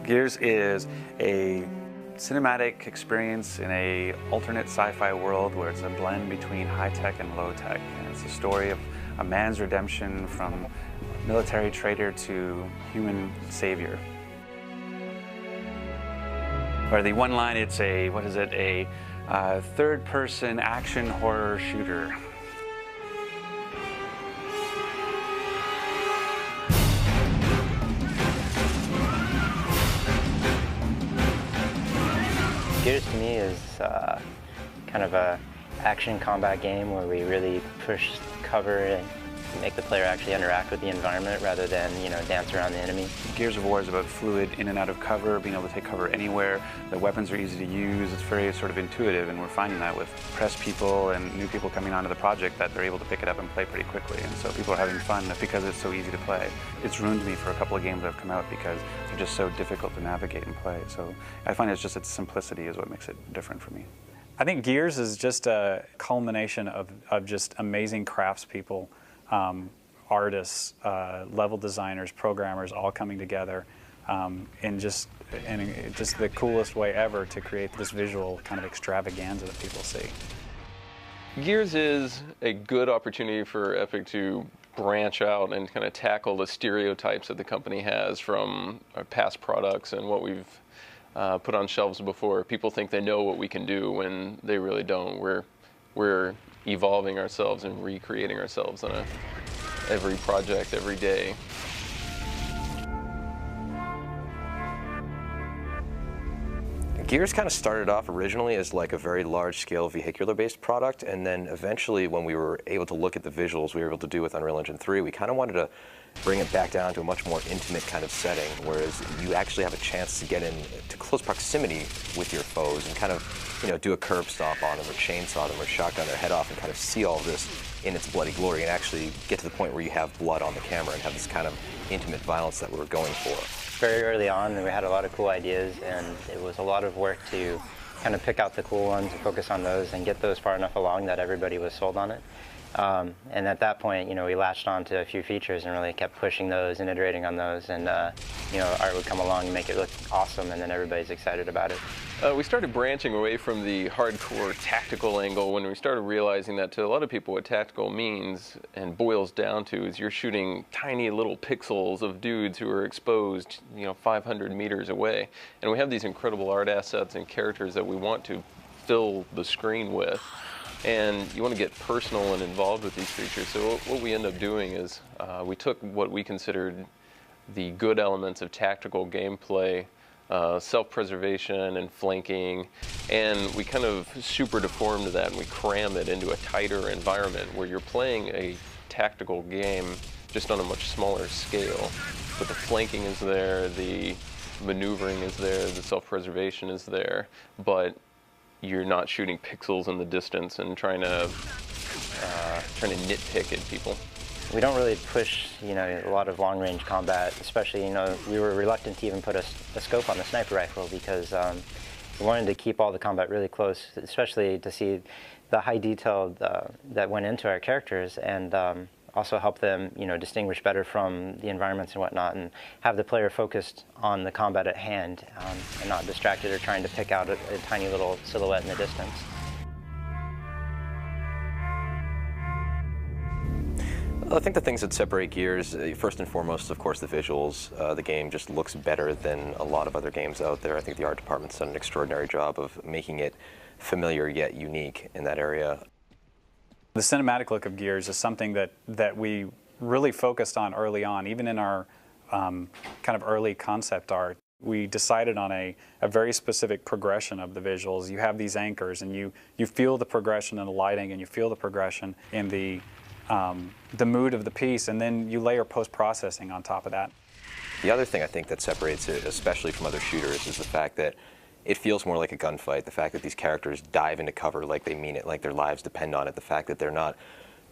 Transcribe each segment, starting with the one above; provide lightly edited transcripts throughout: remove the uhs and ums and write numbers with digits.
Gears is a cinematic experience in a alternate sci-fi world where it's a blend between high-tech and low-tech. And it's a story of a man's redemption from military traitor to human savior. Or the one line, it's a, what is it, a third-person action horror shooter. Gears to me is kind of a action combat game where we really push cover and make the player actually interact with the environment rather than, dance around the enemy. Gears of War is about fluid in and out of cover, being able to take cover anywhere. The weapons are easy to use. It's very sort of intuitive, and we're finding that with press people and new people coming onto the project that they're able to pick it up and play pretty quickly. And so people are having fun because it's so easy to play. It's ruined me for a couple of games that have come out because they're just so difficult to navigate and play. So I find it's just its simplicity is what makes it different for me. I think Gears is just a culmination of just amazing craftspeople. Artists, level designers, programmers all coming together in just the coolest way ever to create this visual kind of extravaganza that people see. Gears is a good opportunity for Epic to branch out and kind of tackle the stereotypes that the company has from our past products and what we've put on shelves before. People think they know what we can do when they really don't. We're evolving ourselves and recreating ourselves on every project, every day. Gears kind of started off originally as like a very large-scale vehicular-based product, and then eventually when we were able to look at the visuals we were able to do with Unreal Engine 3, we kind of wanted to bring it back down to a much more intimate kind of setting, whereas you actually have a chance to get into close proximity with your foes and kind of, do a curb stomp on them or chainsaw them or shotgun their head off and kind of see all of this in its bloody glory and actually get to the point where you have blood on the camera and have this kind of intimate violence that we were going for. Very early on, we had a lot of cool ideas, and it was a lot of work to kind of pick out the cool ones and focus on those and get those far enough along that everybody was sold on it. And at that point, we latched on to a few features and really kept pushing those and iterating on those, and art would come along and make it look awesome, and then everybody's excited about it. We started branching away from the hardcore tactical angle when we started realizing that to a lot of people what tactical means and boils down to is you're shooting tiny little pixels of dudes who are exposed 500 meters away. And we have these incredible art assets and characters that we want to fill the screen with. And you want to get personal and involved with these creatures. So what we end up doing is we took what we considered the good elements of tactical gameplay, self-preservation and flanking, and we kind of super deformed that and we crammed it into a tighter environment where you're playing a tactical game just on a much smaller scale. But the flanking is there, the maneuvering is there, the self-preservation is there, but you're not shooting pixels in the distance and trying to nitpick at people. We don't really push, a lot of long-range combat, especially, we were reluctant to even put a scope on the sniper rifle because we wanted to keep all the combat really close, especially to see the high detail that went into our characters and also help them, distinguish better from the environments and whatnot, and have the player focused on the combat at hand and not distracted or trying to pick out a tiny little silhouette in the distance. I think the things that separate Gears, first and foremost, of course, the visuals. The game just looks better than a lot of other games out there. I think the art department's done an extraordinary job of making it familiar yet unique in that area. The cinematic look of Gears is something that we really focused on early on, even in our kind of early concept art. We decided on a very specific progression of the visuals. You have these anchors, and you feel the progression in the lighting, and you feel the progression in the mood of the piece, and then you layer post-processing on top of that. The other thing I think that separates it, especially from other shooters, is the fact that it feels more like a gunfight. The fact that these characters dive into cover like they mean it, like their lives depend on it. The fact that they're not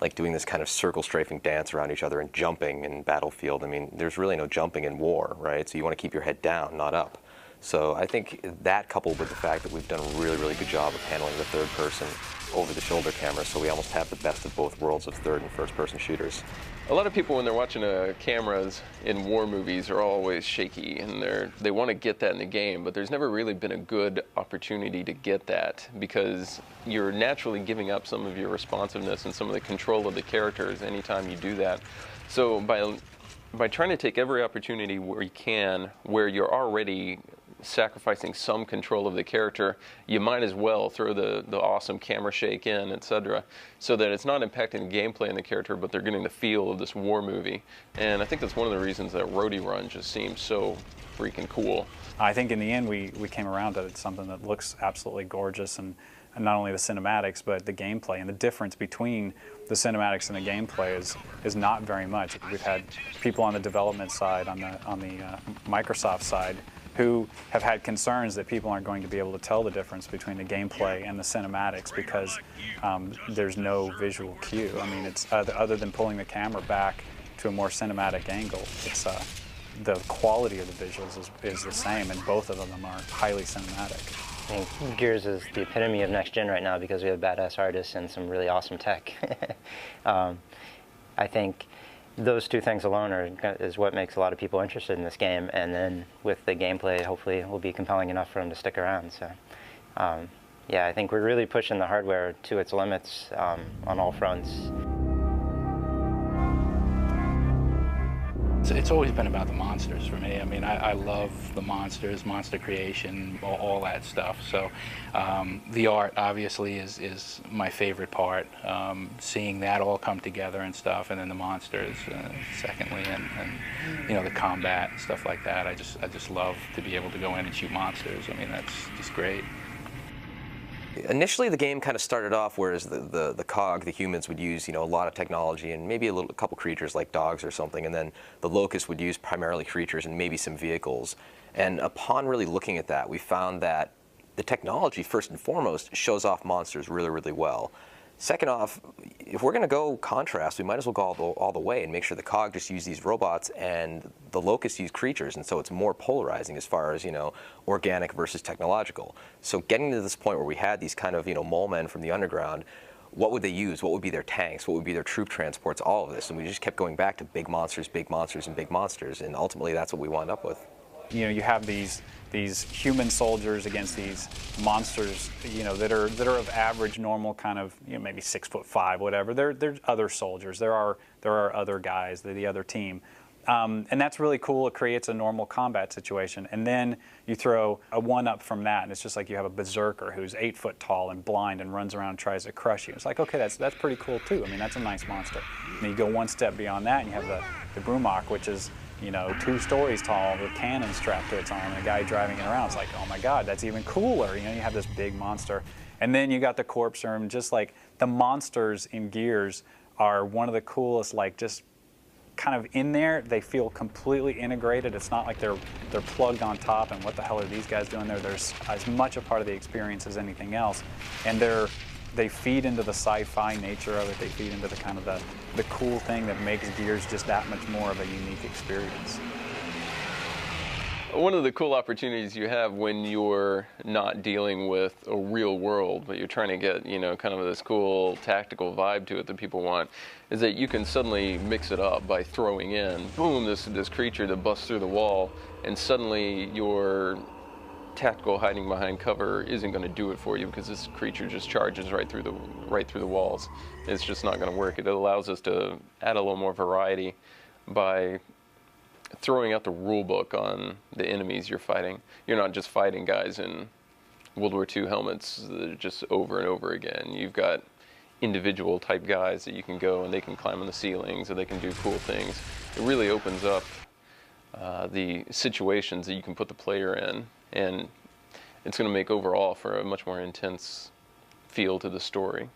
like doing this kind of circle strafing dance around each other and jumping in Battlefield. I mean, there's really no jumping in war, right? So you want to keep your head down, not up. So I think that, coupled with the fact that we've done a really, really good job of handling the third person over-the-shoulder camera, so we almost have the best of both worlds of third and first-person shooters. A lot of people, when they're watching cameras in war movies, are always shaky, and they want to get that in the game, but there's never really been a good opportunity to get that, because you're naturally giving up some of your responsiveness and some of the control of the characters anytime you do that. So by trying to take every opportunity where you can, where you're already sacrificing some control of the character, you might as well throw the awesome camera shake in, etc., so that it's not impacting the gameplay in the character, but they're getting the feel of this war movie. And I think that's one of the reasons that Roadie Run just seems so freaking cool. I think in the end we came around to something that looks absolutely gorgeous, and not only the cinematics but the gameplay, and the difference between the cinematics and the gameplay is not very much. We've had people on the development side, on the Microsoft side, who have had concerns that people aren't going to be able to tell the difference between the gameplay and the cinematics because there's no visual cue. I mean, it's other than pulling the camera back to a more cinematic angle, it's the quality of the visuals is the same, and both of them are highly cinematic. I think Gears is the epitome of next gen right now because we have badass artists and some really awesome tech. I think those two things alone is what makes a lot of people interested in this game, and then with the gameplay, hopefully it will be compelling enough for them to stick around. So, yeah, I think we're really pushing the hardware to its limits on all fronts. It's always been about the monsters for me. I mean, I love the monsters, monster creation, all that stuff. So the art obviously is my favorite part. Seeing that all come together and stuff, and then the monsters secondly, and you know, the combat and stuff like that. I just love to be able to go in and shoot monsters. I mean, that's just great. Initially, the game kind of started off whereas the cog, the humans, would use, you know, a lot of technology and maybe a couple creatures like dogs or something, and then the locusts would use primarily creatures and maybe some vehicles. And upon really looking at that, we found that the technology, first and foremost, shows off monsters really, really well. Second off, if we're going to go contrast, we might as well go all the way and make sure the cog just use these robots and the locusts use creatures, and so it's more polarizing as far as, you know, organic versus technological. So getting to this point where we had these kind of, you know, mole men from the underground, what would they use? What would be their tanks? What would be their troop transports? All of this, and we just kept going back to big monsters, and big monsters, and ultimately that's what we wound up with. You know, you have these human soldiers against these monsters, you know, that are of average, normal kind of, you know, maybe 6'5", whatever. They're other soldiers. There are other guys. They're the other team, and that's really cool. It creates a normal combat situation, and then you throw a one-up from that, and it's just like you have a berserker who's 8 foot tall and blind and runs around and tries to crush you. It's like, okay, that's pretty cool too. I mean, that's a nice monster. And then you go one step beyond that, and you have the Brumach, which is, you know, 2 stories tall with cannons strapped to its arm, and a guy driving it around. It's like, oh my God, that's even cooler. You know, you have this big monster. And then you got the corpse arm. Just like the monsters in Gears are one of the coolest, like just kind of in there. They feel completely integrated. It's not like they're plugged on top and what the hell are these guys doing there? There's as much a part of the experience as anything else. And they feed into the sci-fi nature of it. They feed into the kind of the cool thing that makes Gears just that much more of a unique experience. One of the cool opportunities you have when you're not dealing with a real world, but you're trying to get, you know, kind of this cool tactical vibe to it that people want, is that you can suddenly mix it up by throwing in, boom, this creature that busts through the wall, and suddenly your tactical hiding behind cover isn't going to do it for you because this creature just charges right through the walls. It's just not going to work. It allows us to add a little more variety by throwing out the rule book on the enemies you're fighting. You're not just fighting guys in World War II helmets just over and over again. You've got individual type guys that you can go and they can climb on the ceilings or they can do cool things. It really opens up the situations that you can put the player in, and it's going to make overall for a much more intense feel to the story.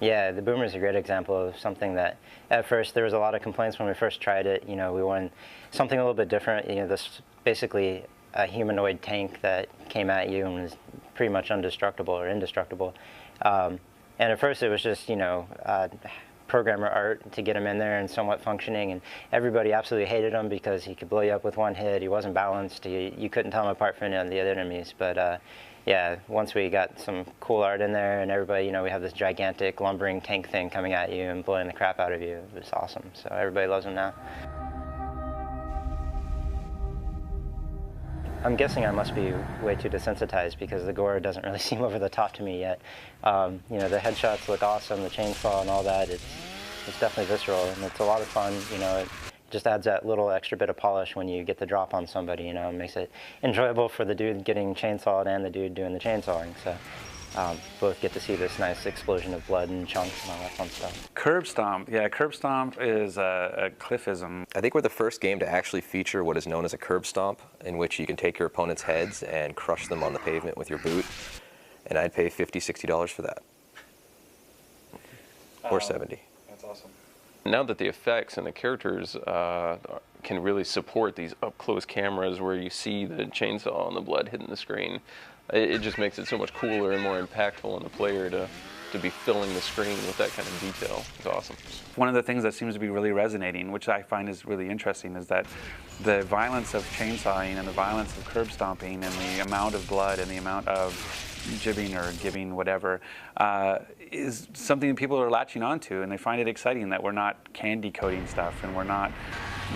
Yeah, the Boomer is a great example of something that at first there was a lot of complaints when we first tried it. You know, we wanted something a little bit different. You know, this basically a humanoid tank that came at you and was pretty much indestructible. And at first it was just, you know, programmer art to get him in there and somewhat functioning, and everybody absolutely hated him because he could blow you up with one hit. He wasn't balanced. You couldn't tell him apart from any of the other enemies. But yeah, once we got some cool art in there and everybody, you know, we have this gigantic lumbering tank thing coming at you and blowing the crap out of you. It was awesome. So everybody loves him now. I'm guessing I must be way too desensitized because the gore doesn't really seem over the top to me yet. You know, the headshots look awesome, the chainsaw and all that. It's definitely visceral, and it's a lot of fun. You know, it just adds that little extra bit of polish when you get the drop on somebody. You know, it makes it enjoyable for the dude getting chainsawed and the dude doing the chainsawing. So both get to see this nice explosion of blood and chunks and all that fun stuff. Curb Stomp, yeah, Curb Stomp is a Cliffism. I think we're the first game to actually feature what is known as a curb stomp, in which you can take your opponent's heads and crush them on the pavement with your boot. And I'd pay $50, $60 for that. Or $70. That's awesome. Now that the effects and the characters can really support these up-close cameras where you see the chainsaw and the blood hitting the screen, it just makes it so much cooler and more impactful on the player to be filling the screen with that kind of detail. It's awesome. One of the things that seems to be really resonating, which I find is really interesting, is that the violence of chainsawing and the violence of curb stomping and the amount of blood and the amount of jibbing or gibbing, whatever, is something that people are latching onto, and they find it exciting that we're not candy coating stuff and we're not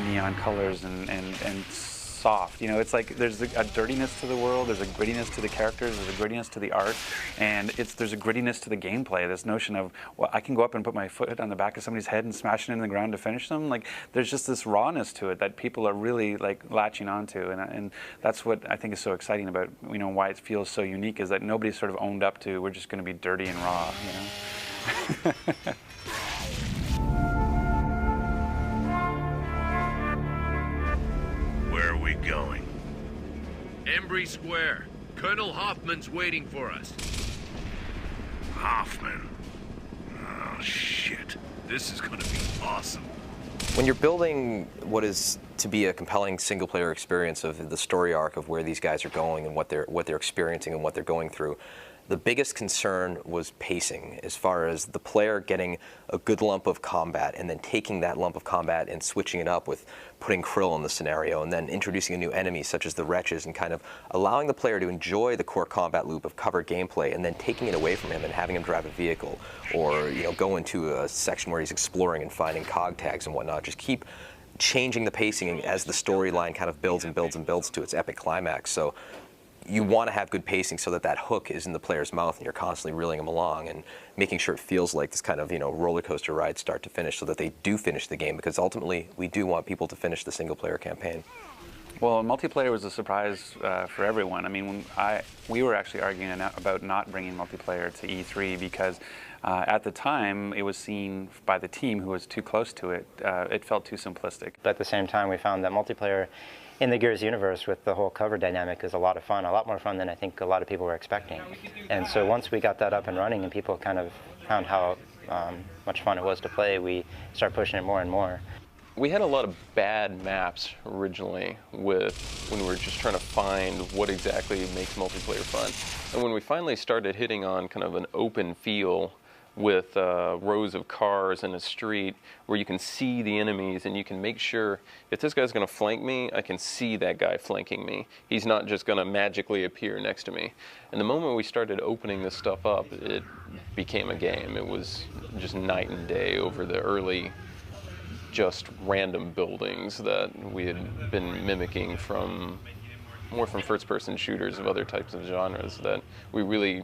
neon colors and soft. You know, it's like there's a dirtiness to the world, there's a grittiness to the characters, there's a grittiness to the art, and there's a grittiness to the gameplay. This notion of, well, I can go up and put my foot on the back of somebody's head and smash it into the ground to finish them. Like, there's just this rawness to it that people are really like latching onto, and that's what I think is so exciting about, you know, why it feels so unique, is that nobody's sort of owned up to, we're just going to be dirty and raw, you know. Where are we going? Embry Square. Colonel Hoffman's waiting for us. Hoffman? Oh, shit. This is gonna be awesome. When you're building what is to be a compelling single-player experience of the story arc of where these guys are going and what they're experiencing and what they're going through, the biggest concern was pacing, as far as the player getting a good lump of combat and then taking that lump of combat and switching it up with putting Krill in the scenario and then introducing a new enemy such as the Wretches and kind of allowing the player to enjoy the core combat loop of cover gameplay and then taking it away from him and having him drive a vehicle or, you know, go into a section where he's exploring and finding cog tags and whatnot. Just keep changing the pacing as the storyline kind of builds and builds and builds to its epic climax. So you want to have good pacing so that that hook is in the player's mouth and you're constantly reeling them along and making sure it feels like this kind of, you know, roller coaster ride start to finish so that they do finish the game, because ultimately we do want people to finish the single player campaign. Well, multiplayer was a surprise for everyone. I mean, we were actually arguing about not bringing multiplayer to E3 because at the time it was seen by the team who was too close to it. It felt too simplistic. But at the same time, we found that multiplayer in the Gears universe with the whole cover dynamic is a lot of fun, a lot more fun than I think a lot of people were expecting. And so once we got that up and running and people kind of found how much fun it was to play, we started pushing it more and more. We had a lot of bad maps originally when we were just trying to find what exactly makes multiplayer fun. And when we finally started hitting on kind of an open feel with rows of cars in a street where you can see the enemies and you can make sure if this guy's going to flank me, I can see that guy flanking me. He's not just going to magically appear next to me. And the moment we started opening this stuff up, it became a game. It was just night and day over the early just random buildings that we had been mimicking more from first-person shooters of other types of genres that we really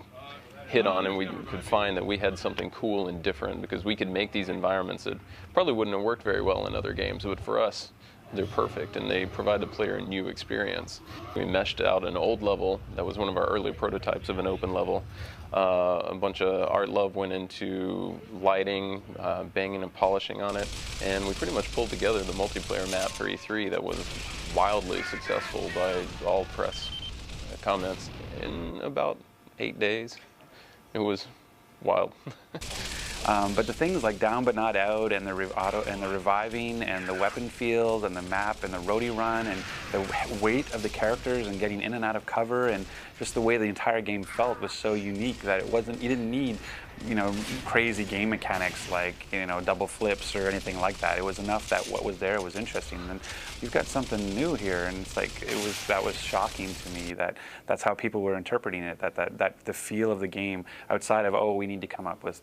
hit on, and we could find that we had something cool and different because we could make these environments that probably wouldn't have worked very well in other games, but for us, they're perfect and they provide the player a new experience. We meshed out an old level that was one of our early prototypes of an open level. A bunch of art love went into lighting, banging and polishing on it, and we pretty much pulled together the multiplayer map for E3 that was wildly successful by all press comments in about 8 days. It was wild. But the things like Down But Not Out and the reviving and the weapon field and the map and the roadie run and the weight of the characters and getting in and out of cover and just the way the entire game felt was so unique that you didn't need, you know, crazy game mechanics like, you know, double flips or anything like that. It was enough that what was there was interesting. And you've got something new here, and it's like that was shocking to me that that's how people were interpreting it. That the feel of the game outside of, oh, we need to come up with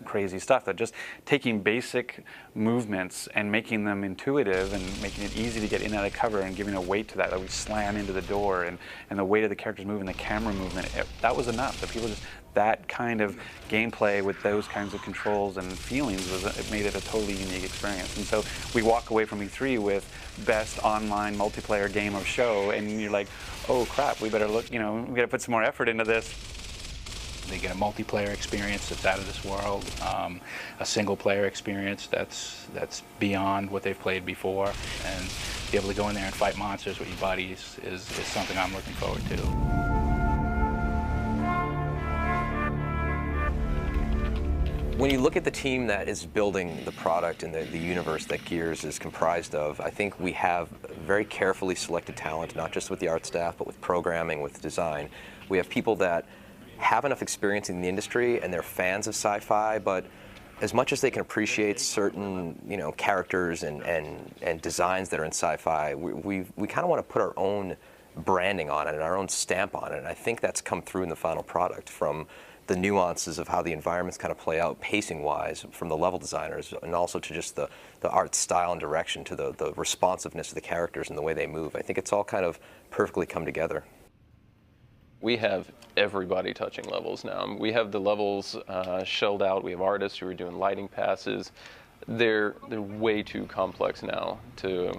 crazy stuff, that just taking basic movements and making them intuitive and making it easy to get in and out of cover and giving a weight to that we slam into the door and the weight of the characters moving, the camera movement, that was enough. That people just, that kind of gameplay with those kinds of controls and feelings it made it a totally unique experience. And so we walk away from E3 with best online multiplayer game of show, and you're like, oh crap, we better look, you know, we gotta put some more effort into this. They get a multiplayer experience that's out of this world, a single player experience that's beyond what they've played before, and be able to go in there and fight monsters with your buddies is something I'm looking forward to. When you look at the team that is building the product and the universe that Gears is comprised of, I think we have very carefully selected talent, not just with the art staff, but with programming, with design. We have people that have enough experience in the industry and they're fans of sci-fi, but as much as they can appreciate certain, you know, characters and designs that are in sci-fi, we kind of want to put our own branding on it and our own stamp on it. And I think that's come through in the final product, from the nuances of how the environments kind of play out pacing-wise from the level designers, and also to just the art style and direction, to the responsiveness of the characters and the way they move. I think it's all kind of perfectly come together. We have everybody touching levels now. We have the levels shelled out. We have artists who are doing lighting passes. They're way too complex now to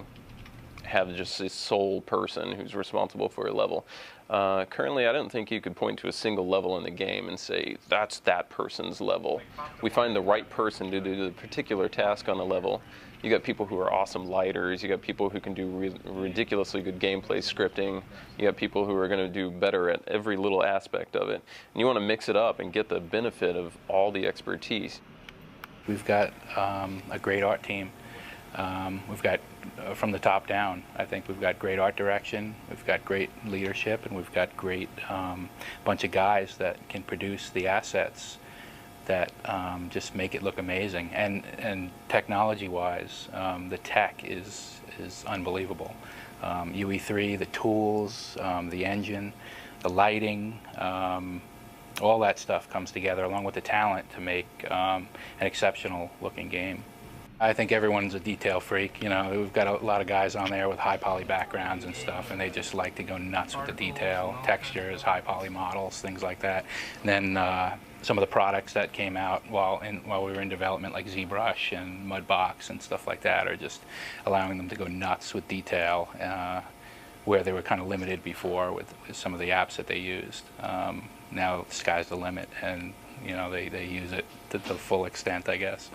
have just a sole person who's responsible for a level. Currently, I don't think you could point to a single level in the game and say, that's that person's level. We find the right person to do the particular task on the level. You got people who are awesome lighters, you got people who can do ridiculously good gameplay scripting, you got people who are going to do better at every little aspect of it. And you want to mix it up and get the benefit of all the expertise. We've got a great art team. We've got, from the top down, I think we've got great art direction, we've got great leadership, and we've got great bunch of guys that can produce the assets that just make it look amazing. And technology-wise, the tech is unbelievable. UE3, the tools, the engine, the lighting, all that stuff comes together along with the talent to make an exceptional looking game. I think everyone's a detail freak. You know, we've got a lot of guys on there with high poly backgrounds and stuff, and they just like to go nuts with the detail, textures, high poly models, things like that. And then some of the products that came out while we were in development, like ZBrush and Mudbox and stuff like that, are just allowing them to go nuts with detail, where they were kind of limited before with some of the apps that they used. Now the sky's the limit, and you know, they use it to the full extent, I guess.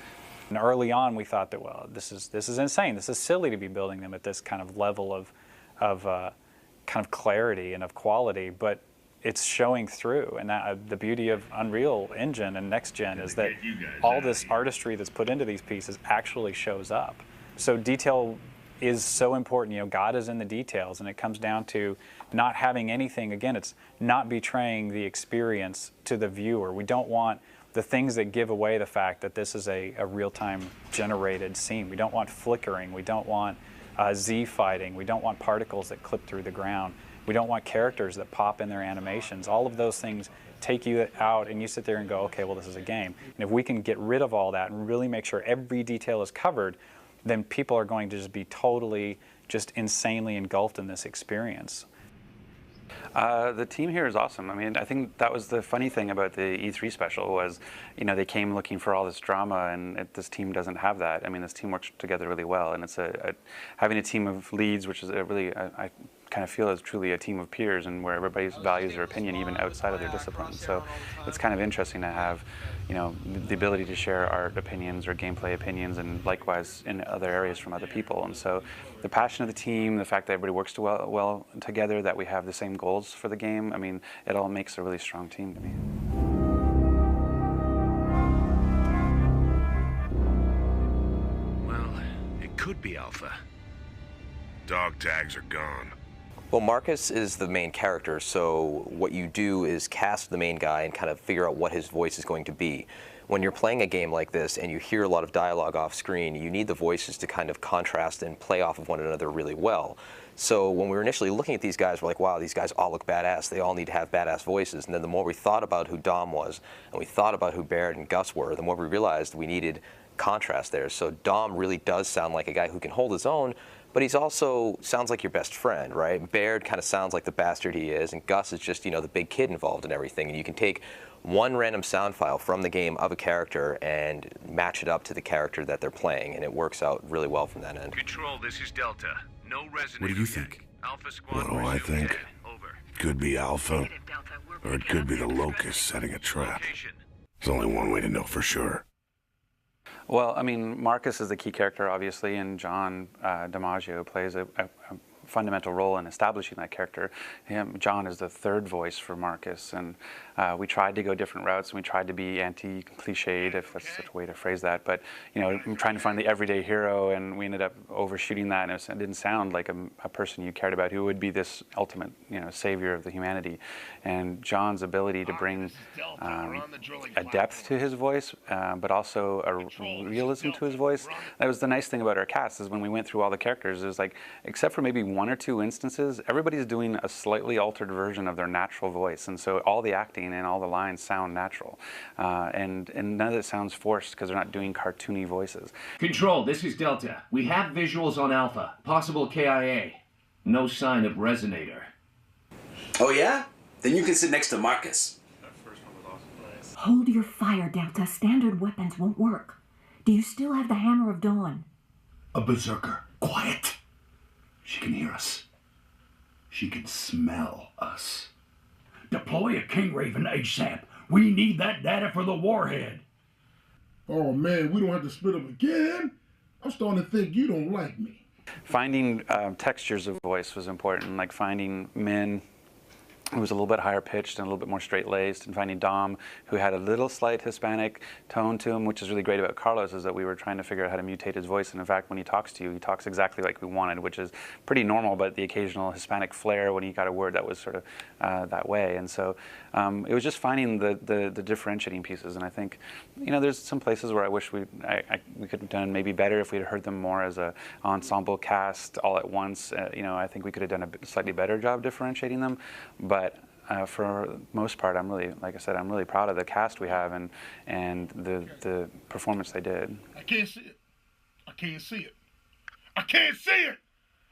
And early on, we thought that, well, this is insane. This is silly to be building them at this kind of level of kind of clarity and of quality, but it's showing through. And the beauty of Unreal Engine and Next Gen is that all this artistry that's put into these pieces actually shows up. So detail is so important. You know, God is in the details, and it comes down to not having anything. Again, it's not betraying the experience to the viewer. We don't want the things that give away the fact that this is a real-time generated scene. We don't want flickering. We don't want Z fighting. We don't want particles that clip through the ground. We don't want characters that pop in their animations. All of those things take you out, and you sit there and go, okay, well, this is a game. And if we can get rid of all that and really make sure every detail is covered, then people are going to just be totally, just insanely engulfed in this experience. The team here is awesome. I mean, I think that was the funny thing about the E3 special was, you know, they came looking for all this drama, and this team doesn't have that. I mean, this team works together really well, and it's having a team of leads, which is a really, I kind of feel is truly a team of peers, and where everybody values their opinion even outside of their discipline. So it's kind of interesting to have, you know, the ability to share art opinions or gameplay opinions, and likewise in other areas from other people. And so the passion of the team, the fact that everybody works well together, that we have the same goals for the game, I mean, it all makes a really strong team to me. could be Alpha. Dog tags are gone. Well, Marcus is the main character, so what you do is cast the main guy and kind of figure out what his voice is going to be. When you're playing a game like this and you hear a lot of dialogue off screen, you need the voices to kind of contrast and play off of one another really well. So when we were initially looking at these guys, we're like, wow, these guys all look badass. They all need to have badass voices. And then the more we thought about who Dom was and we thought about who Baird and Gus were, the more we realized we needed contrast there. So Dom really does sound like a guy who can hold his own, but he's also sounds like your best friend, right? Baird kind of sounds like the bastard he is, and Gus is just, you know, the big kid involved in everything. And you can take one random sound file from the game of a character and match it up to the character that they're playing, and it works out really well from that end. Control, this is Delta. No resonator. What do you think? Alpha Squad. What do I think? dead. Over. Could be Alpha, or it could be the Locust setting a trap. There's only one way to know for sure. Well, I mean, Marcus is the key character, obviously, and John DiMaggio plays a fundamental role in establishing that character. John is the third voice for Marcus, and we tried to go different routes, and we tried to be anti-cliched, if that's such a way to phrase that. But you know, I'm trying to find the everyday hero, and we ended up overshooting that, and it didn't sound like a person you cared about who would be this ultimate, you know, savior of the humanity. And John's ability to bring a depth to his voice, but also a realism to his voice. That was the nice thing about our cast, is when we went through all the characters, it was like, except for maybe one or two instances, everybody's doing a slightly altered version of their natural voice, and so all the acting and all the lines sound natural, and none of it sounds forced because they're not doing cartoony voices. Control, this is Delta. We have visuals on Alpha. Possible KIA. No sign of resonator. Oh yeah? Then you can sit next to Marcus. Hold your fire, Delta. Standard weapons won't work. Do you still have the Hammer of Dawn? A berserker. Quiet. She can hear us. She can smell us. Deploy a King Raven ASAP. We need that data for the warhead. Oh man, we don't have to split up again. I'm starting to think you don't like me. Finding textures of voice was important, like finding Min, who was a little bit higher pitched and a little bit more straight-laced, and finding Dom, who had a little slight Hispanic tone to him, which is really great about Carlos, is that we were trying to figure out how to mutate his voice, and in fact, when he talks to you, he talks exactly like we wanted, which is pretty normal, but the occasional Hispanic flair when he got a word that was sort of that way. And so it was just finding the differentiating pieces, and I think, you know, there's some places where I wish we could have done maybe better if we'd heard them more as a ensemble cast all at once. You know, I think we could have done a slightly better job differentiating them, but for the most part, I'm really, like I said, I'm really proud of the cast we have and the performance they did. I can't see it. I can't see it. I can't see it.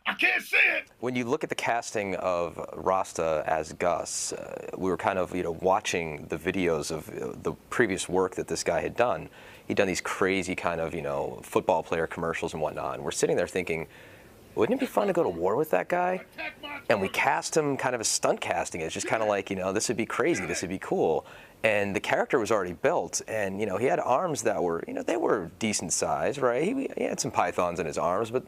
I can't see it. When you look at the casting of Rasta as Gus, we were kind of, you know, watching the videos of the previous work that this guy had done. He'd done these crazy kind of, you know, football player commercials and whatnot. And we're sitting there thinking, wouldn't it be fun to go to war with that guy? And we cast him kind of as stunt casting. It's just kind of like, you know, this would be crazy, this would be cool. And the character was already built, and, you know, he had arms that were, you know, they were decent size, right? He had some pythons in his arms, but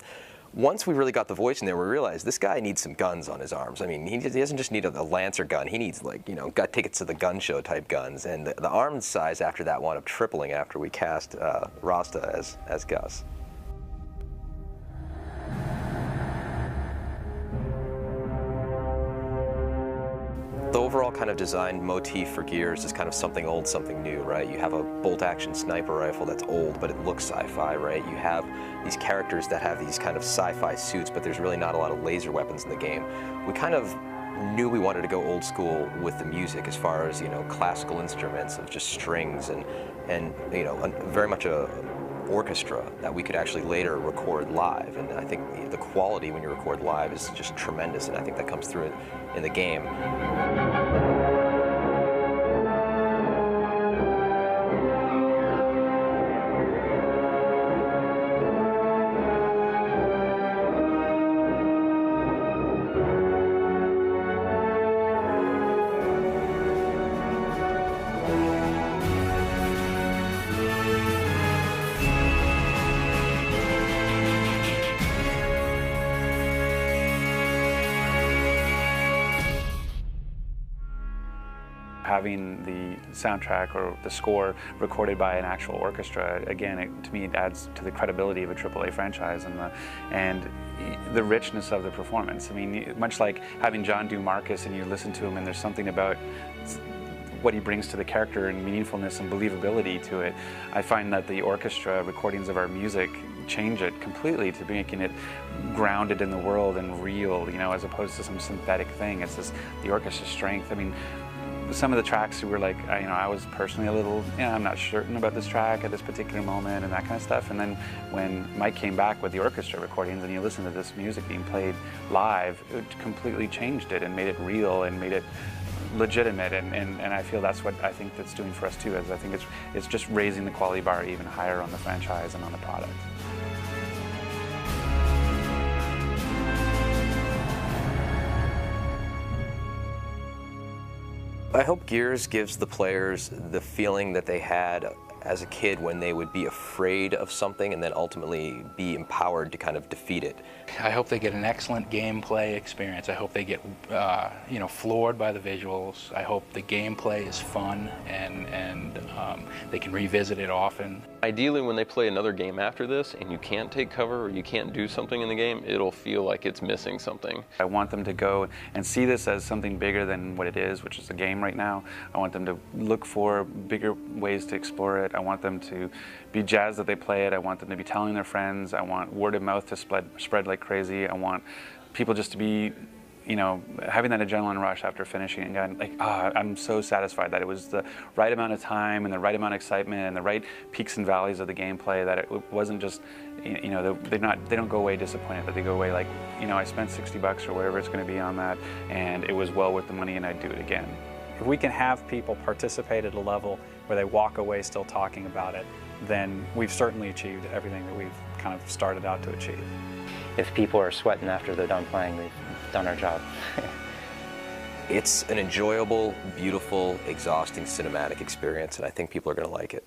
once we really got the voice in there, we realized this guy needs some guns on his arms. I mean, he doesn't just need a Lancer gun. He needs, like, you know, got tickets to the gun show type guns. And the arm size after that wound up tripling after we cast Rasta as Gus. The overall kind of design motif for Gears is kind of something old, something new, right? You have a bolt-action sniper rifle that's old, but it looks sci-fi, right? You have these characters that have these kind of sci-fi suits, but there's really not a lot of laser weapons in the game. We kind of knew we wanted to go old school with the music as far as, you know, classical instruments of just strings and you know, very much a orchestra that we could actually later record live. And I think the quality when you record live is just tremendous, and I think that comes through in the game. having the soundtrack or the score recorded by an actual orchestra, again, to me, it adds to the credibility of a AAA franchise and the richness of the performance. I mean, much like having John do Marcus and you listen to him and there's something about what he brings to the character and meaningfulness and believability to it, I find that the orchestra recordings of our music change it completely to making it grounded in the world and real, you know, as opposed to some synthetic thing. It's this, the orchestra's strength. I mean, some of the tracks were like, you know, I was personally a little, you know, I'm not certain about this track at this particular moment and that kind of stuff. And then when Mike came back with the orchestra recordings and you listen to this music being played live, it completely changed it and made it real and made it legitimate. And I feel that's what I think that's doing for us too, is I think it's just raising the quality bar even higher on the franchise and on the product. I hope Gears gives the players the feeling that they had as a kid when they would be afraid of something and then ultimately be empowered to kind of defeat it. I hope they get an excellent gameplay experience. I hope they get, you know, floored by the visuals. I hope the gameplay is fun and they can revisit it often. Ideally, when they play another game after this and you can't take cover or you can't do something in the game, it'll feel like it's missing something. I want them to go and see this as something bigger than what it is, which is a game right now. I want them to look for bigger ways to explore it. I want them to be jazzed that they play it. I want them to be telling their friends. I want word of mouth to spread like crazy. I want people just to be, you know, having that adrenaline rush after finishing and going like, I'm so satisfied that it was the right amount of time and the right amount of excitement and the right peaks and valleys of the gameplay, that it wasn't just, you know, they don't go away disappointed, that they go away like, you know, I spent $60 or whatever it's going to be on that and it was well worth the money and I'd do it again. If we can have people participate at a level where they walk away still talking about it, then we've certainly achieved everything that we've kind of started out to achieve. If people are sweating after they're done playing, we've done our job. It's an enjoyable, beautiful, exhausting cinematic experience, and I think people are going to like it.